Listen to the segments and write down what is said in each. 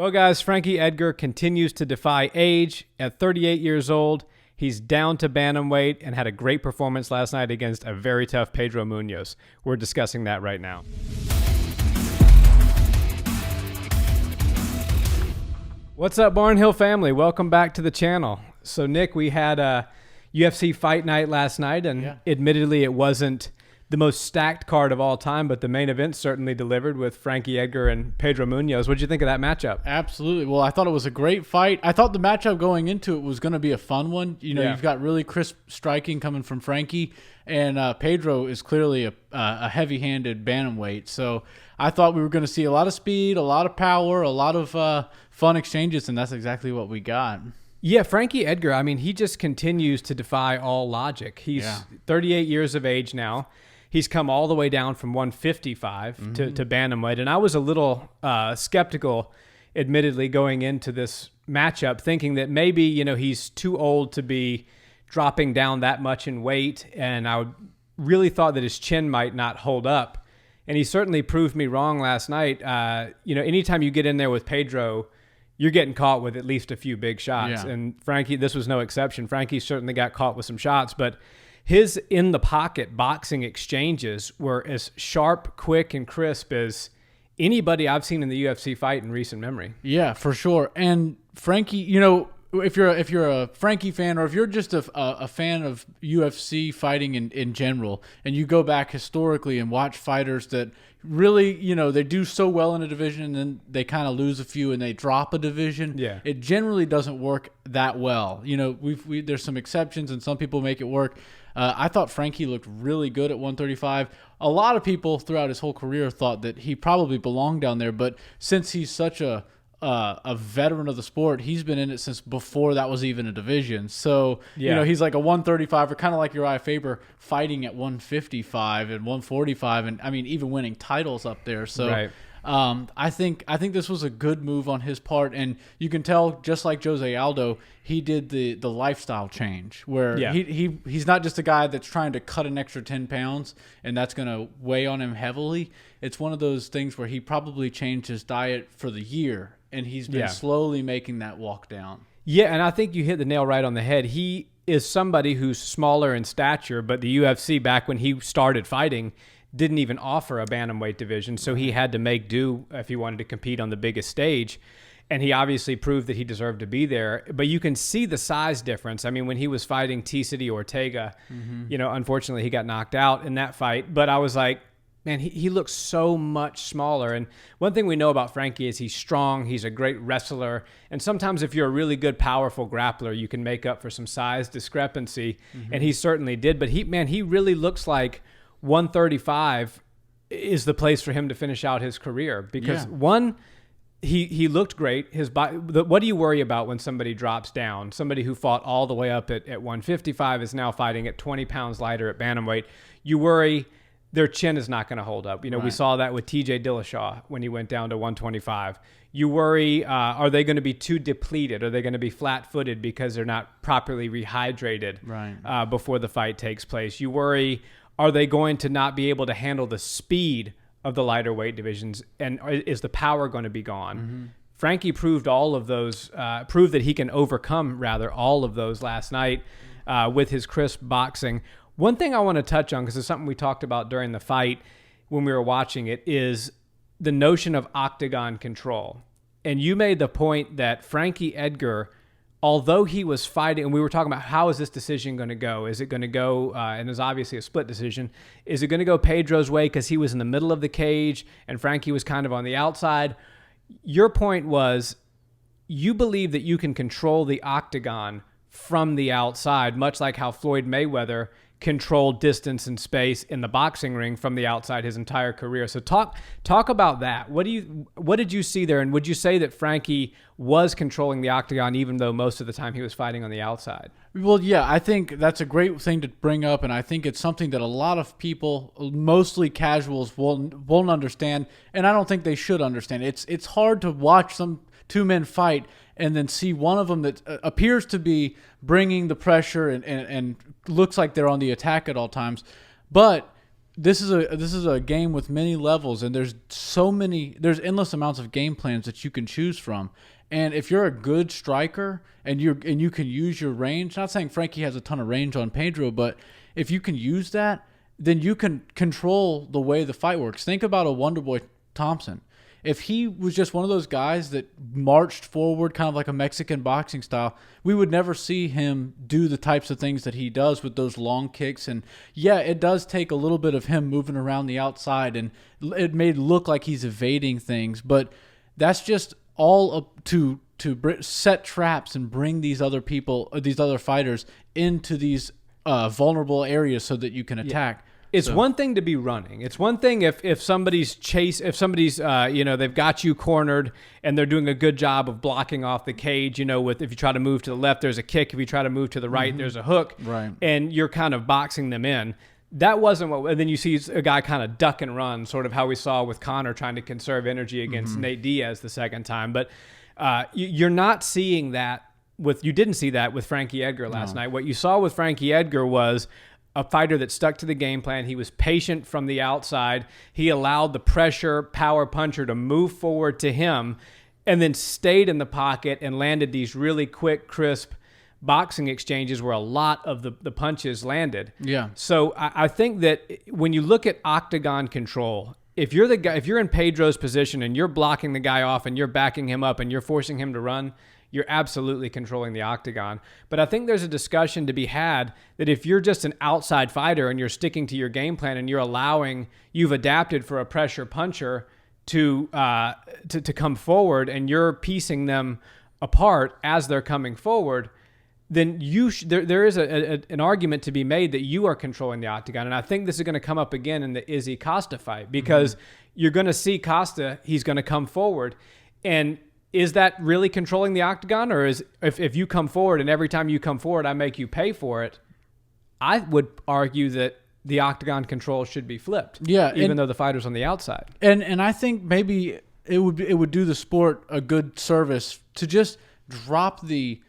Well, guys, Frankie Edgar continues to defy age. At 38 years old, he's down to bantamweight and had a great performance last night against a very tough Pedro Munhoz. We're discussing that right now. What's up, Barnhill family? Welcome back to the channel. So, Nick, we had a UFC fight night last night, and admittedly it wasn't the most stacked card of all time, but the main event certainly delivered with Frankie Edgar and Pedro Munhoz. What did you think of that matchup? Absolutely. Well, I thought it was a great fight. I thought the matchup going into it was going to be a fun one. You know, You've got really crisp striking coming from Frankie, and Pedro is clearly a heavy-handed bantamweight. So I thought we were going to see a lot of speed, a lot of power, a lot of fun exchanges, and that's exactly what we got. Yeah, Frankie Edgar, I mean, he just continues to defy all logic. He's 38 years of age now. He's come all the way down from 155 to bantamweight, and I was a little skeptical, admittedly, going into this matchup, thinking that maybe, you know, he's too old to be dropping down that much in weight, and I really thought that his chin might not hold up, and he certainly proved me wrong last night. You know, anytime you get in there with Pedro, you're getting caught with at least a few big shots, and Frankie, this was no exception. Frankie certainly got caught with some shots, but his in-the-pocket boxing exchanges were as sharp, quick, and crisp as anybody I've seen in the UFC fight in recent memory. Yeah, for sure. And Frankie, you know, if you're a Frankie fan, or if you're just a fan of UFC fighting in general, and you go back historically and watch fighters that really, you know, they do so well in a division and then they kind of lose a few and they drop a division. It generally doesn't work that well. You know, there's some exceptions and some people make it work. I thought Frankie looked really good at 135. A lot of people throughout his whole career thought that he probably belonged down there, but since he's such a veteran of the sport, he's been in it since before that was even a division. So, you know, he's like a 135, or kind of like Uriah Faber fighting at 155 and 145, and I mean, even winning titles up there. So, I think this was a good move on his part, and you can tell, just like Jose Aldo, he did the lifestyle change where he's not just a guy that's trying to cut an extra 10 pounds and that's going to weigh on him heavily. It's one of those things where he probably changed his diet for the year, and he's been slowly making that walk down. Yeah, and I think you hit the nail right on the head. He is somebody who's smaller in stature, but the UFC, back when he started fighting, didn't even offer a bantamweight division, so he had to make do if he wanted to compete on the biggest stage. And he obviously proved that he deserved to be there. But you can see the size difference. I mean, when he was fighting T-City Ortega, you know, unfortunately he got knocked out in that fight. But I was like, man, he looks so much smaller. And one thing we know about Frankie is he's strong. He's a great wrestler. And sometimes if you're a really good, powerful grappler, you can make up for some size discrepancy. And he certainly did. But he really looks like 135 is the place for him to finish out his career, because he looked great. His body, what do you worry about when somebody drops down? Somebody who fought all the way up at 155 is now fighting at 20 pounds lighter at bantamweight. You worry their chin is not going to hold up. You know, we saw that with TJ Dillashaw when he went down to 125. You worry, are they going to be too depleted? Are they going to be flat-footed because they're not properly rehydrated before the fight takes place? You worry, are they going to not be able to handle the speed of the lighter weight divisions, and is the power going to be gone? Frankie proved all of those, proved that he can overcome all of those last night with his crisp boxing. One thing I want to touch on, because it's something we talked about during the fight when we were watching it, is the notion of Octagon control. And you made the point that Frankie Edgar, although he was fighting, and we were talking about how is this decision going to go? Is it going to go, and there's obviously a split decision, is it going to go Pedro's way because he was in the middle of the cage and Frankie was kind of on the outside? Your point was you believe that you can control the Octagon from the outside, much like how Floyd Mayweather controlled distance and space in the boxing ring from the outside his entire career. So talk about that. What did you see there? And would you say that Frankie was controlling the Octagon even though most of the time he was fighting on the outside? Well, yeah, I think that's a great thing to bring up, and I think it's something that a lot of people, mostly casuals, won't understand, and I don't think they should understand. It's hard to watch two men fight and then see one of them that appears to be bringing the pressure and looks like they're on the attack at all times, but this is a game with many levels, and there's endless amounts of game plans that you can choose from. And if you're a good striker and you can use your range, not saying Frankie has a ton of range on Pedro, but if you can use that, then you can control the way the fight works. Think about a Wonderboy Thompson. If he was just one of those guys that marched forward kind of like a Mexican boxing style, we would never see him do the types of things that he does with those long kicks. And yeah, it does take a little bit of him moving around the outside, and it may look like he's evading things, but that's just all up to set traps and bring these other fighters into these vulnerable areas so that you can attack. It's one thing to be running. It's one thing if somebody's they've got you cornered and they're doing a good job of blocking off the cage, if you try to move to the left, there's a kick. If you try to move to the right, there's a hook. Right. And you're kind of boxing them in. That wasn't and then you see a guy kind of duck and run, sort of how we saw with Conor trying to conserve energy against Nate Diaz the second time. But you're not seeing that you didn't see that with Frankie Edgar last night. What you saw with Frankie Edgar was a fighter that stuck to the game plan. He was patient from the outside. He allowed the pressure power puncher to move forward to him and then stayed in the pocket and landed these really quick, crisp boxing exchanges where a lot of the punches landed. Yeah. So I think that when you look at Octagon control, if you're in Pedro's position and you're blocking the guy off and you're backing him up and you're forcing him to run, you're absolutely controlling the Octagon. But I think there's a discussion to be had that if you're just an outside fighter and you're sticking to your game plan and you've adapted for a pressure puncher to come forward and you're piecing them apart as they're coming forward, then there is an argument to be made that you are controlling the Octagon. And I think this is going to come up again in the Izzy Costa fight because you're going to see Costa, he's going to come forward. And is that really controlling the Octagon? Or is if you come forward and every time you come forward, I make you pay for it? I would argue that the Octagon control should be flipped. Yeah, even though the fighter's on the outside. And I think maybe it would do the sport a good service to just drop the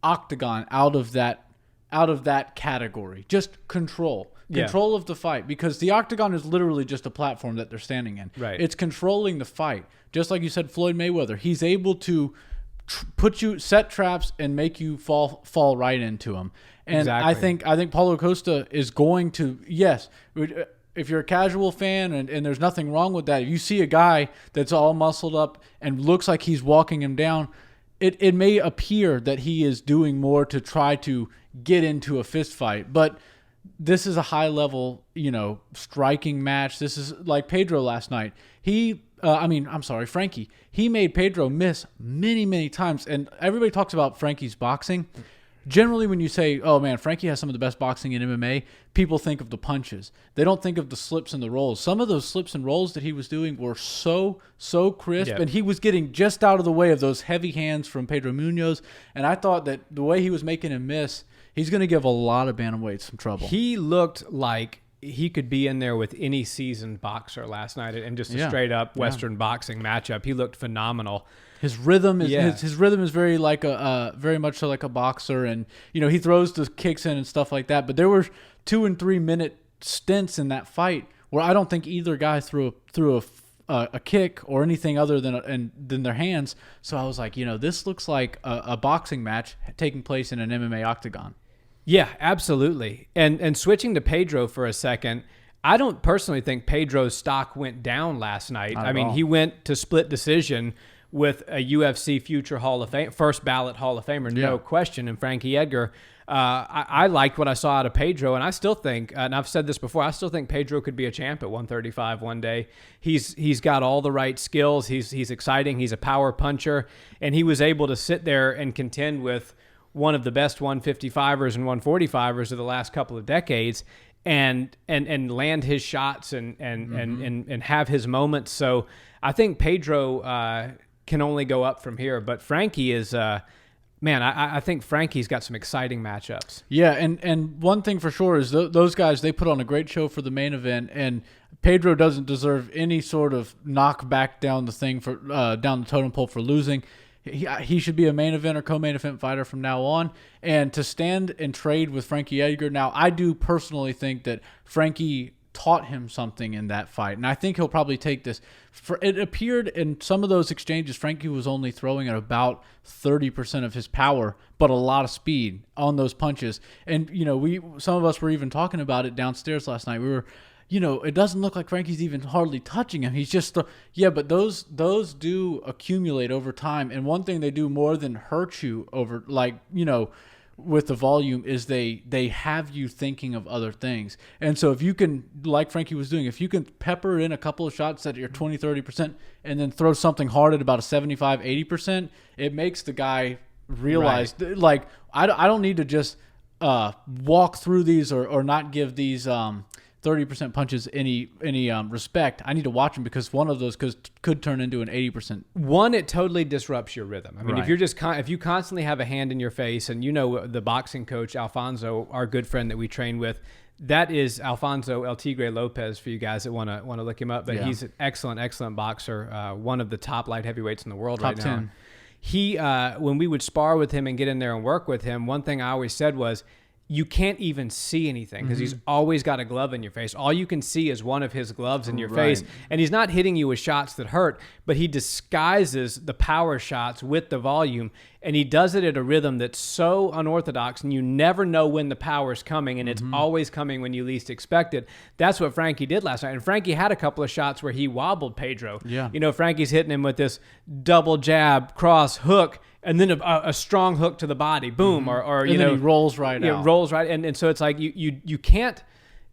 Octagon out of that category. Just control of the fight, because the Octagon is literally just a platform that they're standing in. Right. It's controlling the fight. Just like you said, Floyd Mayweather, he's able to set traps and make you fall right into them. And exactly. I think Paulo Costa is going to, yes, if you're a casual fan and there's nothing wrong with that, if you see a guy that's all muscled up and looks like he's walking him down, it may appear that he is doing more to try to get into a fist fight, but this is a high level, striking match. This is like Pedro last night. Frankie. He made Pedro miss many, many times, and everybody talks about Frankie's boxing. Generally, when you say, oh man, Frankie has some of the best boxing in MMA, people think of the punches. They don't think of the slips and the rolls. Some of those slips and rolls that he was doing were so crisp, and he was getting just out of the way of those heavy hands from Pedro Munhoz. And I thought that the way he was making him miss, he's going to give a lot of bantamweights some trouble. He looked like he could be in there with any seasoned boxer last night in just a straight up Western boxing matchup. He looked phenomenal. His rhythm is his rhythm is very much so like a boxer, and he throws the kicks in and stuff like that. But there were 2 and 3 minute stints in that fight where I don't think either guy threw a kick or anything other than their hands. So I was like, this looks like a boxing match taking place in an MMA octagon. Yeah, absolutely. And switching to Pedro for a second, I don't personally think Pedro's stock went down last night. I mean, he went to split decision with a UFC future Hall of Fame, first ballot Hall of Famer, no question, and Frankie Edgar. I liked what I saw out of Pedro, and I still think, and I've said this before, I still think Pedro could be a champ at 135 one day. He's got all the right skills. He's exciting. He's a power puncher, and he was able to sit there and contend with one of the best 155ers and 145ers of the last couple of decades, and land his shots and have his moments. So I think Pedro can only go up from here. But Frankie is, I think Frankie's got some exciting matchups. Yeah, and one thing for sure is those guys, they put on a great show for the main event, and Pedro doesn't deserve any sort of knockback down the totem pole for losing. He should be a main event or co-main event fighter from now on. And to stand and trade with Frankie Edgar, now I do personally think that Frankie taught him something in that fight. And I think he'll probably take this. It appeared in some of those exchanges, Frankie was only throwing at about 30% of his power, but a lot of speed on those punches. And, some of us were even talking about it downstairs last night. We were, it doesn't look like Frankie's even hardly touching him. He's just, but those do accumulate over time. And one thing they do more than hurt you over, with the volume is they have you thinking of other things. And so if you can, like Frankie was doing, if you can pepper in a couple of shots at your 20, 30% and then throw something hard at about a 75, 80%, it makes the guy realize, I don't need to just walk through these or not give these 30% punches any respect. I need to watch them because one of those could turn into an 80%. One, it totally disrupts your rhythm. I mean, Right. if you're if you constantly have a hand in your face, and the boxing coach Alfonso, our good friend that we train with, that is Alfonso El Tigre Lopez for you guys that want to look him up. But he's an excellent boxer, one of the top light heavyweights in the world right now. Top 10. He, when we would spar with him and get in there and work with him, one thing I always said was, you can't even see anything because he's always got a glove in your face. All you can see is one of his gloves in your face. And he's not hitting you with shots that hurt, but he disguises the power shots with the volume. And he does it at a rhythm that's so unorthodox, and you never know when the power's coming, and it's always coming when you least expect it. That's what Frankie did last night. And Frankie had a couple of shots where he wobbled Pedro. Yeah. Frankie's hitting him with this double jab, cross, hook, and then a strong hook to the body, boom, or And then he rolls right out. Rolls right, and so it's like you can't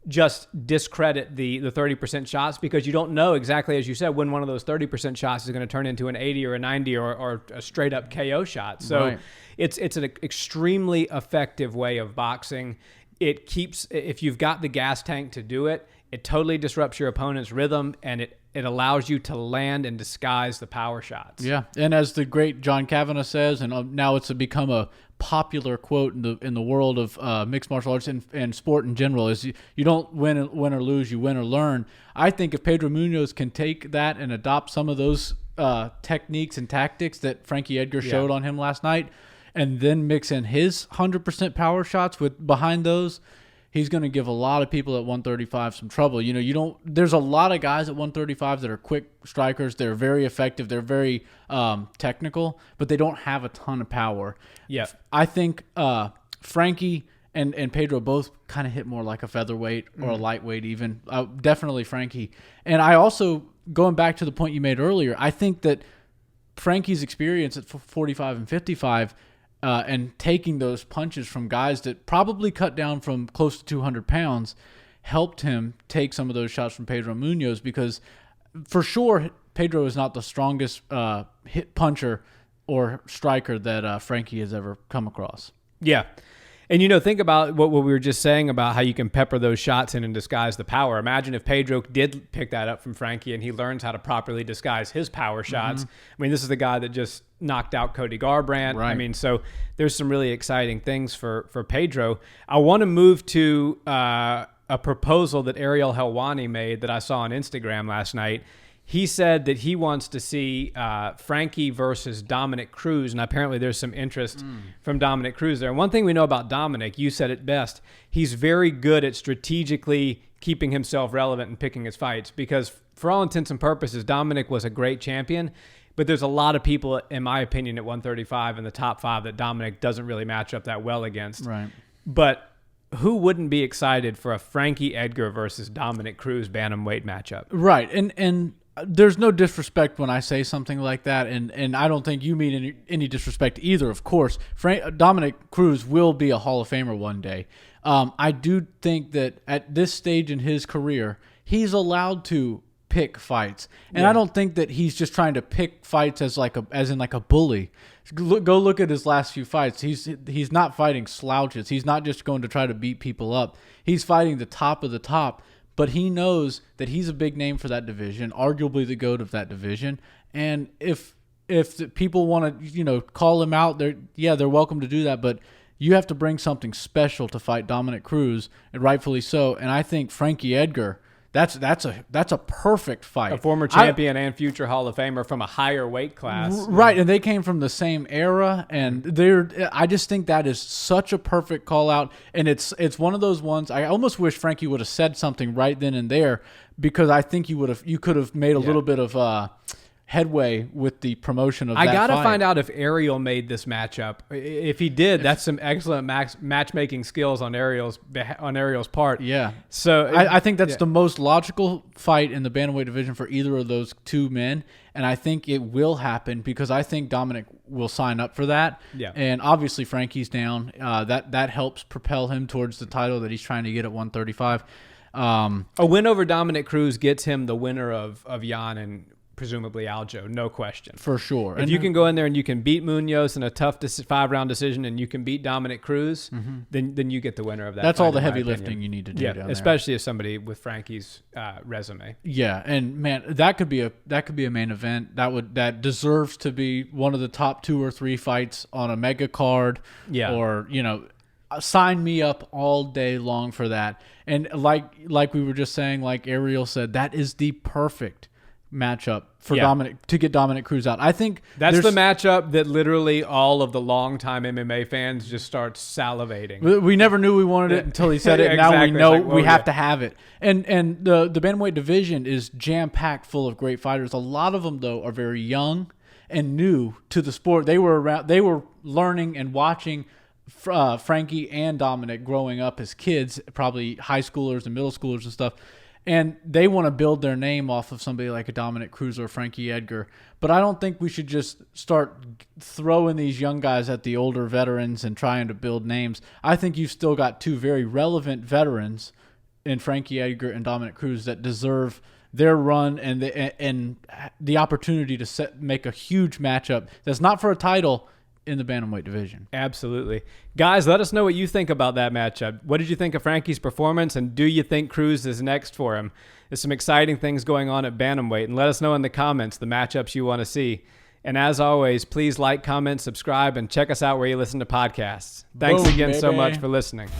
just discredit the 30% shots because you don't know exactly, as you said, when one of those 30% shots is going to turn into an 80 or a 90 or a straight up KO shot. So it's an extremely effective way of boxing. It keeps, if you've got the gas tank to do it, it totally disrupts your opponent's rhythm, and it allows you to land and disguise the power shots. Yeah, and as the great John Kavanagh says, and now it's become a popular quote in the world of mixed martial arts and sport in general, is you don't win or lose, you win or learn. I think if Pedro Munhoz can take that and adopt some of those techniques and tactics that Frankie Edgar showed on him last night, and then mix in his 100% power shots with behind those, he's going to give a lot of people at 135 some trouble. There's a lot of guys at 135 that are quick strikers. They're very effective. They're very technical, but they don't have a ton of power. Yeah. I think Frankie and Pedro both kind of hit more like a featherweight or a lightweight even. Definitely Frankie. And I also, going back to the point you made earlier, I think that Frankie's experience at 45 and 55 and taking those punches from guys that probably cut down from close to 200 pounds helped him take some of those shots from Pedro Munhoz, because for sure Pedro is not the strongest hit puncher or striker that Frankie has ever come across. Yeah. And, think about what we were just saying about how you can pepper those shots in and disguise the power. Imagine if Pedro did pick that up from Frankie and he learns how to properly disguise his power shots. I mean, this is the guy that just knocked out Cody Garbrandt. Right. I mean, so there's some really exciting things for Pedro. I want to move to a proposal that Ariel Helwani made that I saw on Instagram last night. He said that he wants to see Frankie versus Dominick Cruz, and apparently there's some interest from Dominick Cruz there. And one thing we know about Dominick, you said it best, he's very good at strategically keeping himself relevant and picking his fights, because for all intents and purposes, Dominick was a great champion, but there's a lot of people, in my opinion, at 135 in the top 5 that Dominick doesn't really match up that well against. Right. But who wouldn't be excited for a Frankie Edgar versus Dominick Cruz bantamweight matchup? Right. And there's no disrespect when I say something like that, and I don't think you mean any disrespect either, of course. Dominick Cruz will be a Hall of Famer one day. I do think that at this stage in his career, he's allowed to pick fights. And I don't think that he's just trying to pick fights as in a bully. Go look at his last few fights. He's not fighting slouches. He's not just going to try to beat people up. He's fighting the top of the top. But he knows that he's a big name for that division, arguably the GOAT of that division. And if the people want to, call him out, they're welcome to do that. But you have to bring something special to fight Dominick Cruz, and rightfully so. And I think Frankie Edgar That's a perfect fight. A former champion and future Hall of Famer from a higher weight class. Right, and they came from the same era, and I just think that is such a perfect call out, and it's one of those ones. I almost wish Frankie would have said something right then and there, because I think you could have made a little bit of headway with the promotion of that fight. I got to find out if Ariel made this matchup. If he did, that's some excellent matchmaking skills on Ariel's part. Yeah. So I think that's the most logical fight in the bantamweight division for either of those two men, and I think it will happen because I think Dominick will sign up for that. Yeah. And obviously Frankie's down. That helps propel him towards the title that he's trying to get at 135. A win over Dominick Cruz gets him the winner of Jan and presumably Aljo, no question. For sure. If you can go in there and you can beat Munhoz in a tough 5-round decision and you can beat Dominick Cruz, then you get the winner of that. That's all the heavy lifting you need to do down there. Especially as somebody with Frankie's resume. Yeah, and man, that could be a main event. That deserves to be one of the top 2 or 3 fights on a mega card. Yeah. Or, sign me up all day long for that. And like we were just saying, like Ariel said, that is the perfect matchup for Dominick to get Dominick Cruz out. I think that's the matchup that literally all of the longtime MMA fans just start salivating. We never knew we wanted it until he said it. Exactly. Now we know like, we have to have it. And the bantamweight division is jam packed full of great fighters. A lot of them though are very young and new to the sport. They were learning and watching Frankie and Dominick growing up as kids, probably high schoolers and middle schoolers and stuff. And they want to build their name off of somebody like a Dominick Cruz or Frankie Edgar. But I don't think we should just start throwing these young guys at the older veterans and trying to build names. I think you've still got 2 very relevant veterans in Frankie Edgar and Dominick Cruz that deserve their run and the opportunity to make a huge matchup that's not for a title in the bantamweight division. Absolutely. Guys, let us know what you think about that matchup. What did you think of Frankie's performance, and do you think Cruz is next for him? There's some exciting things going on at bantamweight, and let us know in the comments the matchups you want to see. And as always, please like, comment, subscribe, and check us out where you listen to podcasts. Thanks again so much for listening.